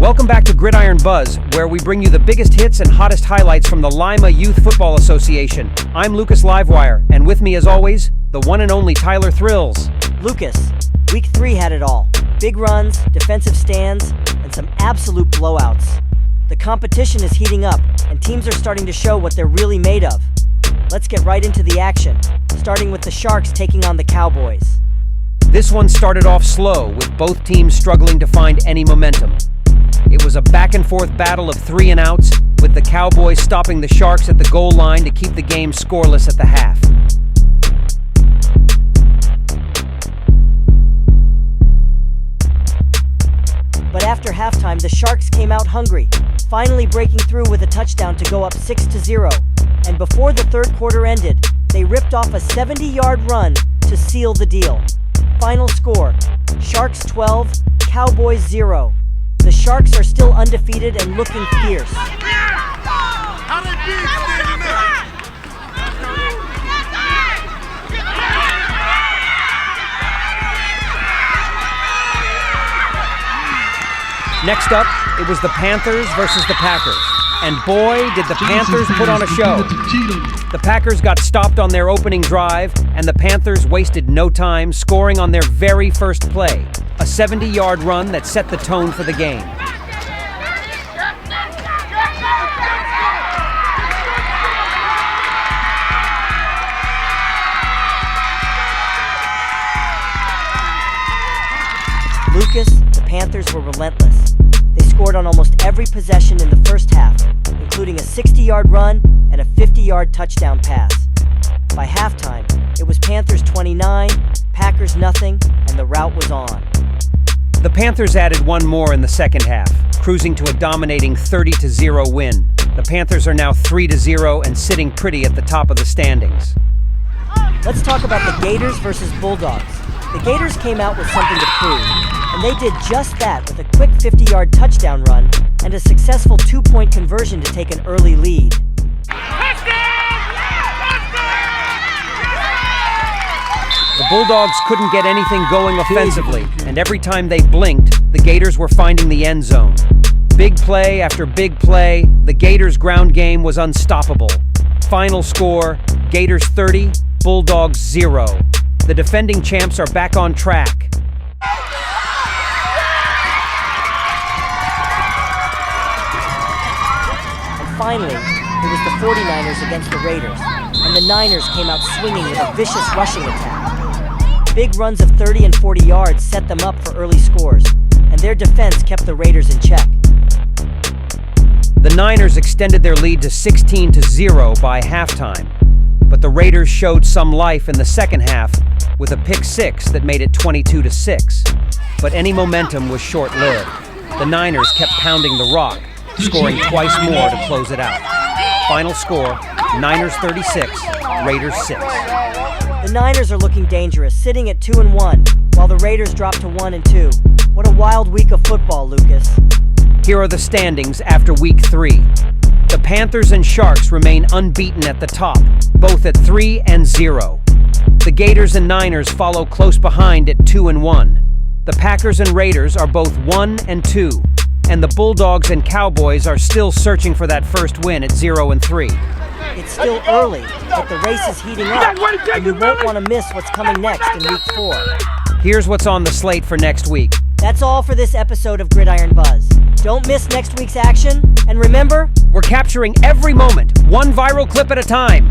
Welcome back to Gridiron Buzz, where we bring you the biggest hits and hottest highlights from the Lima Youth Football Association. I'm Lucas Livewire, and with me as always, the one and only Tyler Thrills. Lucas, Week 3 had it all. Big runs, defensive stands, and some absolute blowouts. The competition is heating up, and teams are starting to show what they're really made of. Let's get right into the action, starting with the Sharks taking on the Cowboys. This one started off slow, with both teams struggling to find any momentum. It was a back-and-forth battle of 3 and outs, with the Cowboys stopping the Sharks at the goal line to keep the game scoreless at the half. But after halftime, the Sharks came out hungry, finally breaking through with a touchdown to go up 6-0. And before the third quarter ended, they ripped off a 70-yard run to seal the deal. Final score, Sharks 12, Cowboys 0. The Sharks are still undefeated and looking fierce. Next up, it was the Panthers versus the Packers. And boy, did the Panthers put on a show. The Packers got stopped on their opening drive, and the Panthers wasted no time, scoring on their very first play, a 70-yard run that set the tone for the game. Lucas, the Panthers were relentless. They scored on almost every possession in the first half, including a 60-yard run and a 50-yard touchdown pass. By halftime, it was Panthers 29, Packers nothing, and the rout was on. The Panthers added one more in the second half, cruising to a dominating 30-0 win. The Panthers are now 3-0 and sitting pretty at the top of the standings. Let's talk about the Gators versus Bulldogs. The Gators came out with something to prove, and they did just that with a quick 50-yard touchdown run and a successful 2-point conversion to take an early lead. The Bulldogs couldn't get anything going offensively, and every time they blinked, the Gators were finding the end zone. Big play after big play, the Gators' ground game was unstoppable. Final score, Gators 30, Bulldogs 0. The defending champs are back on track. And finally, it was the 49ers against the Raiders, and the Niners came out swinging with a vicious rushing attack. Big runs of 30 and 40 yards set them up for early scores, and their defense kept the Raiders in check. The Niners extended their lead to 16-0 by halftime, but the Raiders showed some life in the second half with a pick six that made it 22-6. But any momentum was short-lived. The Niners kept pounding the rock, scoring twice more to close it out. Final score, Niners 36, Raiders 6. The Niners are looking dangerous, sitting at 2-1, while the Raiders drop to 1-2. What a wild week of football, Lucas. Here are the standings after Week 3. The Panthers and Sharks remain unbeaten at the top, both at 3-0. The Gators and Niners follow close behind at 2-1. The Packers and Raiders are both 1-2, and the Bulldogs and Cowboys are still searching for that first win at 0-3. It's still early, but the race is heating up, and you won't want to miss what's coming next in Week 4. Here's what's on the slate for next week. That's all for this episode of Gridiron Buzz. Don't miss next week's action, and remember, we're capturing every moment, one viral clip at a time.